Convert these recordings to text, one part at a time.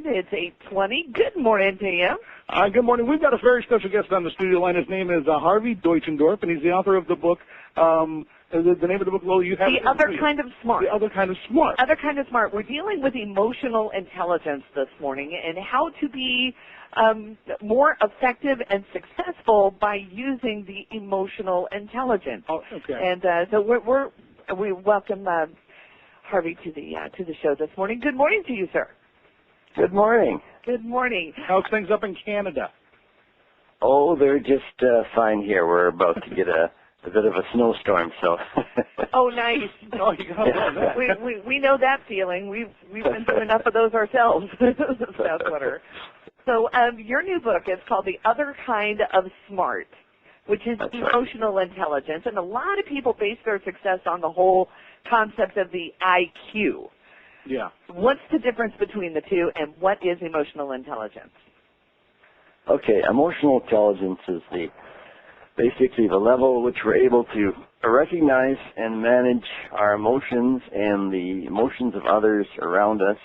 It's 8:20. Good morning to you. Good morning. We've got a very special guest on the studio line. His name is Harvey Deutschendorf, and he's the author of the book. The name of the book, Lowell, you have The Other Kind of Smart. The Other Kind of Smart. Other Kind of Smart. We're dealing with emotional intelligence this morning and how to be more effective and successful by using the emotional intelligence. Oh, okay. And so we welcome Harvey to the show this morning. Good morning to you, sir. Good morning. Good morning. How's things up in Canada? Oh, they're just fine here. We're about to get a bit of a snowstorm, so. Oh, nice. Oh, you got that. We know that feeling. We've been through enough of those ourselves this past winter. So your new book is called The Other Kind of Smart, which is That's emotional intelligence, and a lot of people base their success on the whole concept of the IQ. Yeah. What's the difference between the two, and what is emotional intelligence? Okay, emotional intelligence is basically the level at which we're able to recognize and manage our emotions and the emotions of others around us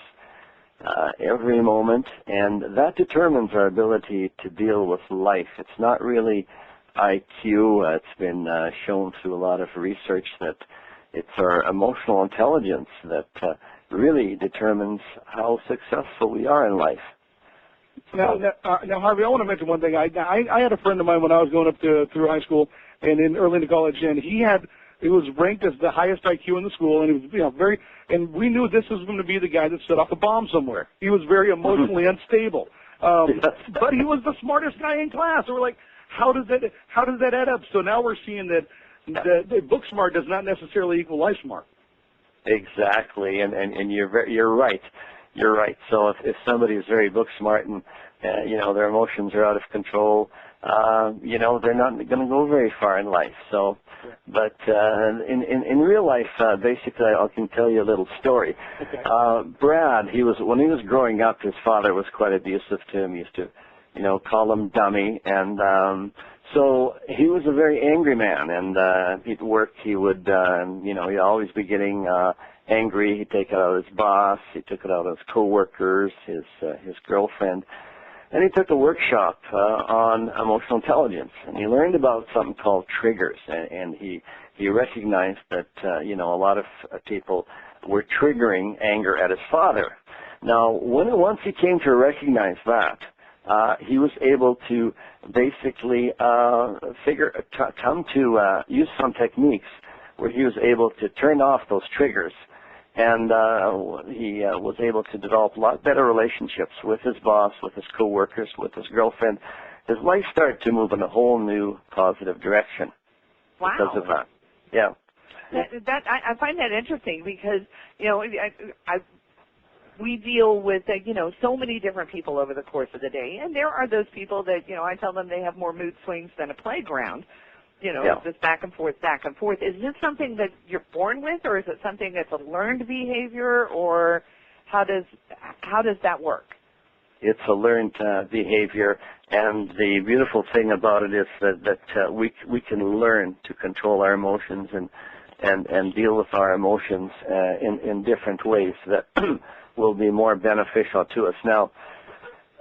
every moment, and that determines our ability to deal with life. It's not really IQ. It's been shown through a lot of research that it's our emotional intelligence that really determines how successful we are in life. Now, Harvey, I want to mention one thing. I had a friend of mine when I was going up through high school and early into college, and he was ranked as the highest IQ in the school, and he was and we knew this was going to be the guy that set off a bomb somewhere. He was very emotionally unstable, but he was the smartest guy in class. So we're like, how does that add up? So now we're seeing that the book smart does not necessarily equal life smart. Exactly, and you're right. You're right. So if somebody is very book smart and their emotions are out of control, they're not going to go very far in life. So, but in real life, basically, I can tell you a little story. Okay. Brad, when he was growing up, his father was quite abusive to him. He used to, call him dummy, and so he was a very angry man. And at work, he would, he'd always be getting angry. He'd take it out on his boss. He took it out on his coworkers, his girlfriend. And he took a workshop on emotional intelligence, and he learned about something called triggers. And he recognized that a lot of people were triggering anger at his father. Now, once he came to recognize that, he was able to basically come to use some techniques where he was able to turn off those triggers. And he was able to develop a lot better relationships with his boss, with his coworkers, with his girlfriend. His life started to move in a whole new positive direction because of that. Yeah. I find that interesting because we deal with so many different people over the course of the day, and there are those people that I tell them they have more mood swings than a playground. Just back and forth, back and forth. Is this something that you're born with, or is it something that's a learned behavior, or how does that work? It's a learned behavior, and the beautiful thing about it is that we can learn to control our emotions and deal with our emotions in different ways that will be more beneficial to us. Now,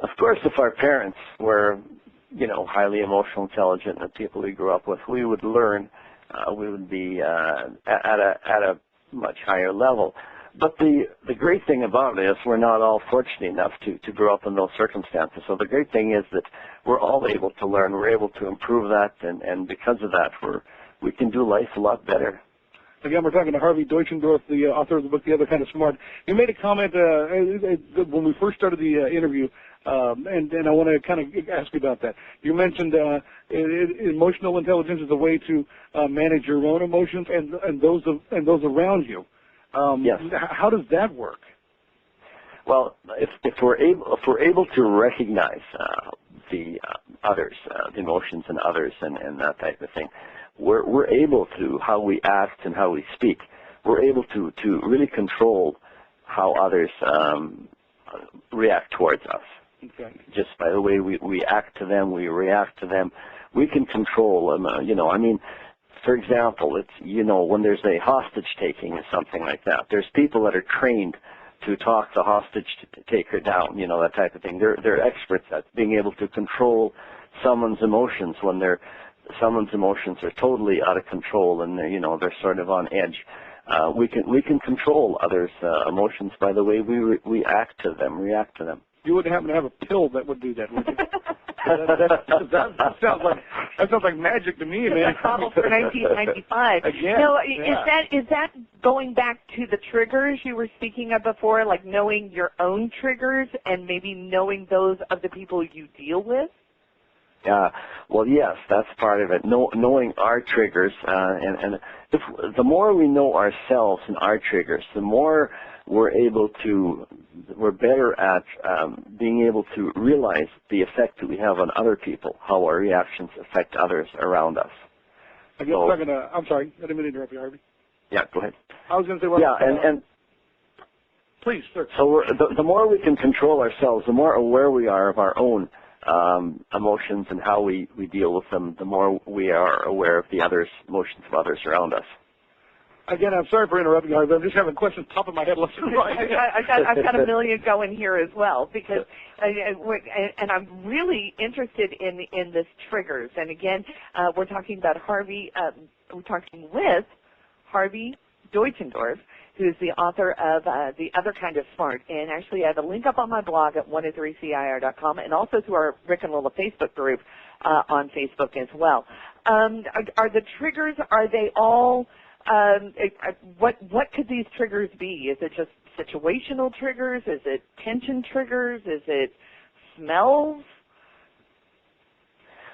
of course, if our parents were highly emotional, intelligent, and the people we grew up with, we would learn. We would be at a much higher level. But the great thing about it is we're not all fortunate enough to grow up in those circumstances. So the great thing is that we're all able to learn. We're able to improve that, and because of that, we can do life a lot better. Again, we're talking to Harvey Deutschendorf, the author of the book, The Other Kind of Smart. You made a comment when we first started the interview, and I want to kind of ask you about that. You mentioned emotional intelligence is a way to manage your own emotions and those around you. Yes. How does that work? Well, if we're able to recognize the others, the emotions in others, and that type of thing, we're able to, how we act and how we speak, we're able to really control how others react towards us. Okay. Just by the way we act to them, we react to them, we can control them. For example, it's when there's a hostage taking or something like that, there's people that are trained to talk the hostage to take her down, that type of thing. They're experts at being able to control someone's emotions when someone's emotions are totally out of control and they're sort of on edge. We can control others' emotions by the way we react to them. You wouldn't happen to have a pill that would do that, would you? that sounds like magic to me, man. It's a bottle for 1995. Again, no, yeah. Is that going back to the triggers you were speaking of before, like knowing your own triggers and maybe knowing those of the people you deal with? Well, yes, that's part of it. Knowing our triggers, and the more we know ourselves and our triggers, the more we're better at being able to realize the effect that we have on other people, how our reactions affect others around us. I'm sorry, I didn't mean to interrupt you, Harvey. Yeah, go ahead. I was going to say, and please, sir. So the more we can control ourselves, the more aware we are of our own emotions and how we deal with them, the more we are aware of the emotions of others around us. Again, I'm sorry for interrupting, Harvey. I'm just having questions top of my head left and right. I've got a million going here as well because, and I'm really interested in this triggers. And again, we're talking about we're talking with Harvey Deutschendorf, who's the author of The Other Kind of Smart. And actually, I have a link up on my blog at 123cir.com and also to our Rick and Lola Facebook group on Facebook as well. Are the triggers, are they all, what could these triggers be? Is it just situational triggers? Is it tension triggers? Is it smells?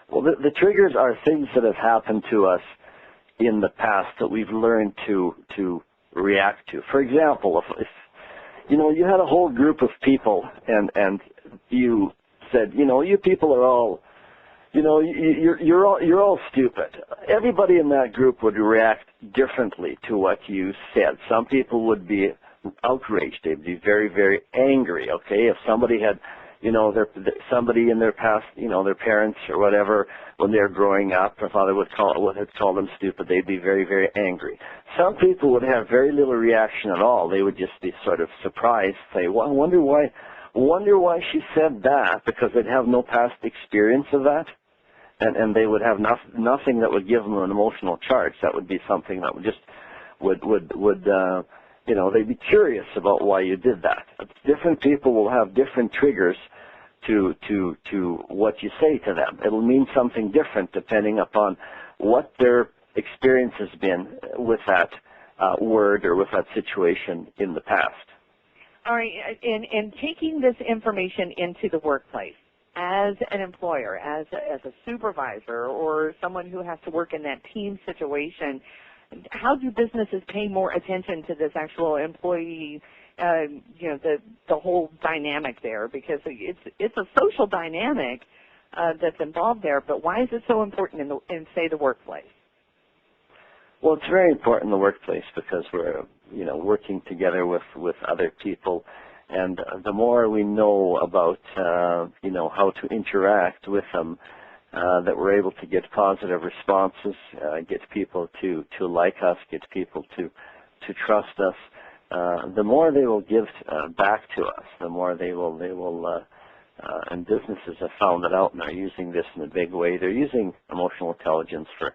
Well, the triggers are things that have happened to us in the past that we've learned to react to. For example, if you had a whole group of people and you said, you people are all, you're all stupid. Everybody in that group would react differently to what you said. Some people would be outraged. They'd be very, very angry. Okay, if somebody had, somebody in their past, their parents or whatever, when they were growing up, their father would call them stupid. They'd be very, very angry. Some people would have very little reaction at all. They would just be sort of surprised, say, "Well, I wonder why she said that," because they'd have no past experience of that, and they would have nothing that would give them an emotional charge. That would be something that would they'd be curious about why you did that. Different people will have different triggers to what you say to them. It'll mean something different depending upon what their experience has been with that word or with that situation in the past. All right, and taking this information into the workplace as an employer, as a supervisor, or someone who has to work in that team situation, how do businesses pay more attention to this actual employee, the whole dynamic there? Because it's a social dynamic that's involved there. But why is it so important in say the workplace? Well, it's very important in the workplace because we're working together with other people, and the more we know about how to interact with them, that we're able to get positive responses, get people to like us, get people to trust us. The more they will give back to us, the more they will. And businesses have found that out and are using this in a big way. They're using emotional intelligence for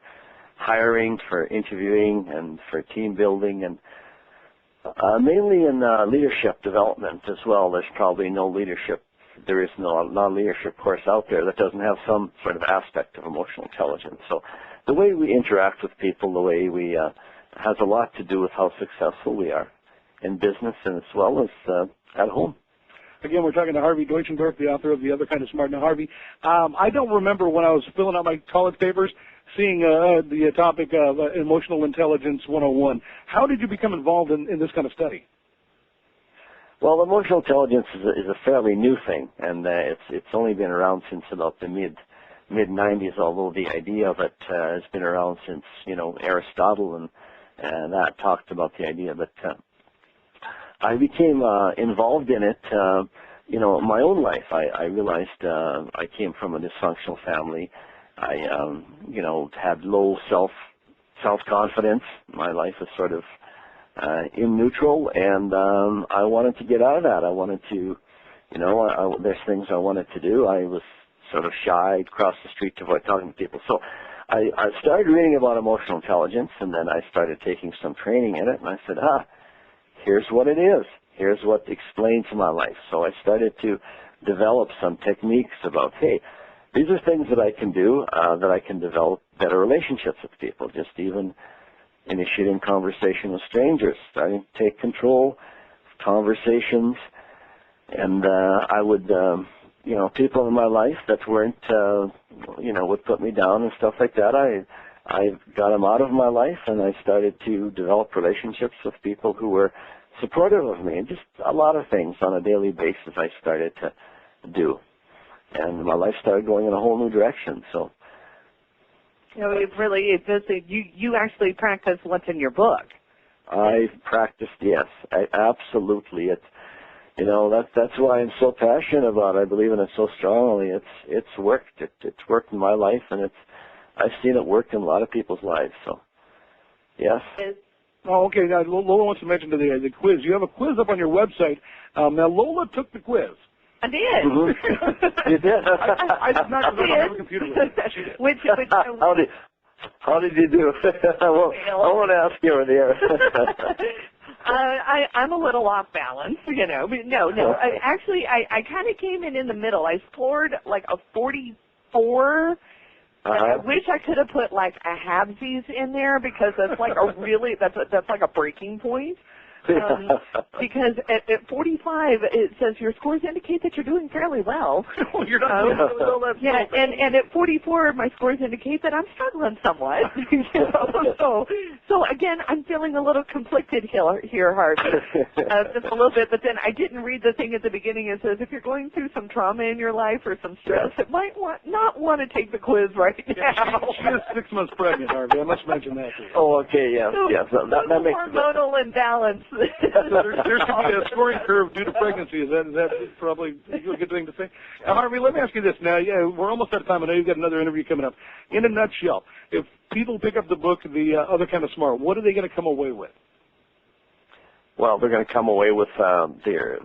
hiring, for interviewing, and for team building, and mainly in leadership development as well. There's probably no leadership. There is no leadership course out there that doesn't have some sort of aspect of emotional intelligence. So the way we interact with people, the way we has a lot to do with how successful we are in business and as well as at home. Again, we're talking to Harvey Deutschendorf, the author of The Other Kind of Smart. Now, Harvey, I don't remember when I was filling out my college papers seeing the topic of Emotional Intelligence 101. How did you become involved in this kind of study? Well, emotional intelligence is a fairly new thing, and it's only been around since about the mid-90s, although the idea of it has been around since, Aristotle and that talked about the idea. But I became involved in it, my own life. I realized I came from a dysfunctional family. I, had low self-confidence. My life was sort of in neutral, and I wanted to get out of that. I wanted to, there's things I wanted to do. I was sort of shy, I'd cross the street to avoid talking to people. So I started reading about emotional intelligence, and then I started taking some training in it, and I said, here's what it is. Here's what explains my life. So I started to develop some techniques about, hey, these are things that I can do, that I can develop better relationships with people, just even initiating conversation with strangers, starting to take control of conversations. And I would, people in my life that weren't, would put me down and stuff like that, I got them out of my life, and I started to develop relationships with people who were supportive of me, and just a lot of things on a daily basis I started to do. And my life started going in a whole new direction. So, it does. You actually practice what's in your book. I practiced, yes, absolutely. That's why I'm so passionate about it. I believe in it so strongly. It's worked. It's worked in my life, and I've seen it work in a lot of people's lives. So, yes. Oh, okay. Now, Lola wants to mention the quiz. You have a quiz up on your website. Now, Lola took the quiz. I did. Mm-hmm. You did? I did not have a computer with me. She did. How did you do? I won't ask you over the air. I'm a little off balance, But no. Actually, I kind of came in the middle. I scored like a 44. I wish I could have put like a halvesies in there, because that's like that's like a breaking point. Because at 45, it says your scores indicate that you're doing fairly well. You're not doing really well. Yeah, and at 44, my scores indicate that I'm struggling somewhat. So again, I'm feeling a little conflicted here, Harvey, just a little bit. But then I didn't read the thing at the beginning. It says if you're going through some trauma in your life or some stress, it might not want to take the quiz right now. She is 6 months pregnant, Harvey. I must mention that to you. Oh, okay, yes. That makes hormonal imbalance. There should be a scoring curve due to pregnancy. Is that probably a good thing to say? Now, Harvey, let me ask you this. Now, we're almost out of time. I know you've got another interview coming up. In a nutshell, if people pick up the book, The Other Kind of Smart, what are they going to come away with? Well, they're going to come away with their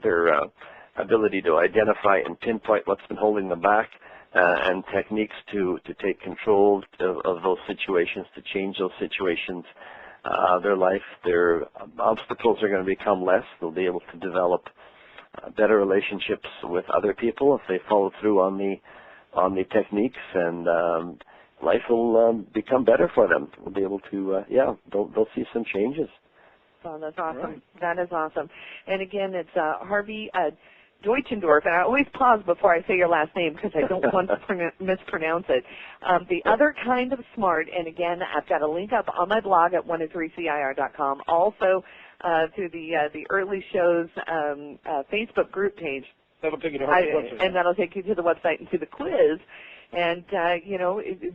ability to identify and pinpoint what's been holding them back, and techniques to take control of those situations, to change those situations. Their life, their obstacles are going to become less. They'll be able to develop better relationships with other people if they follow through on the techniques, and life will become better for them. We'll be able to, they'll see some changes. Oh, that's awesome. Right. That is awesome. And again, it's Harvey Deutschendorf, and I always pause before I say your last name because I don't want to mispronounce it. The Other Kind of Smart, and again, I've got a link up on my blog at 103CIR.com, also to the early shows Facebook group page. That'll take you to Harvey's website. And that'll take you to the website and to the quiz. And,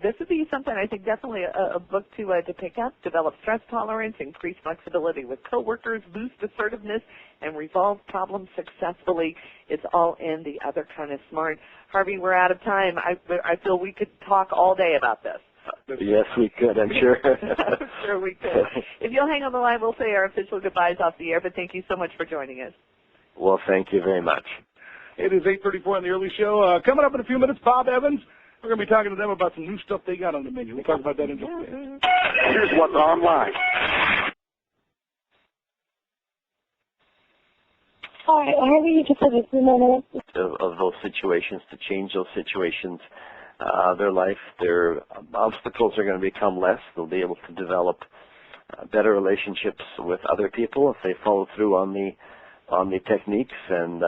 this would be something I think definitely a book to pick up, develop stress tolerance, increase flexibility with coworkers, boost assertiveness, and resolve problems successfully. It's all in The Other Kind of Smart. Harvey, we're out of time. I feel we could talk all day about this. Yes, we could, I'm sure. I'm sure we could. If you'll hang on the line, we'll say our official goodbyes off the air, but thank you so much for joining us. Well, thank you very much. It is 8:34 on the early show. Coming up in a few minutes, Bob Evans. We're going to be talking to them about some new stuff they got on the menu. We'll talk about that in just a minute. Here's what's online. Hi, Harvey, you just said a few more minutes. Of those situations, to change those situations, their life, their obstacles are going to become less. They'll be able to develop better relationships with other people if they follow through on the techniques, and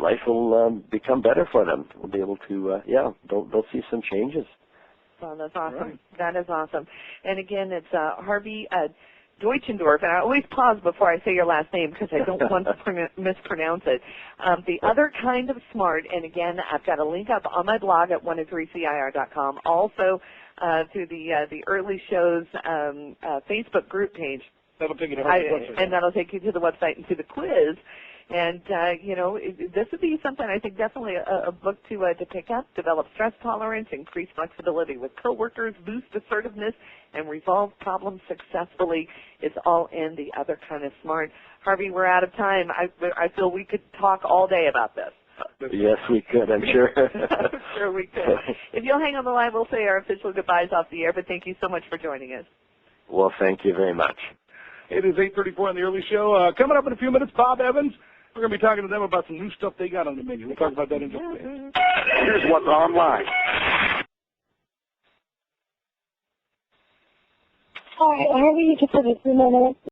life will become better for them. We'll be able to, they'll see some changes. Well, that's awesome. Right. That is awesome. And again, it's Harvey Deutschendorf, and I always pause before I say your last name because I don't want to mispronounce it. The Other Kind of Smart, and again, I've got a link up on my blog at 103CIR.com, also to the early shows Facebook group page. That'll take you to Harvey's website. And that'll take you to the website and to the quiz. And, this would be something I think definitely a book to pick up. Develop stress tolerance, increase flexibility with coworkers, boost assertiveness, and resolve problems successfully. It's all in The Other Kind of Smart. Harvey, we're out of time. I feel we could talk all day about this. Yes, we could, I'm sure. I'm sure we could. If you'll hang on the line, we'll say our official goodbyes off the air, but thank you so much for joining us. Well, thank you very much. It is 8:34 on the early show. Coming up in a few minutes, Bob Evans. We're going to be talking to them about some new stuff they got on the menu. We'll talk about that in just a minute. Here's what's online. Hi, Harvey, you just said a few more minutes.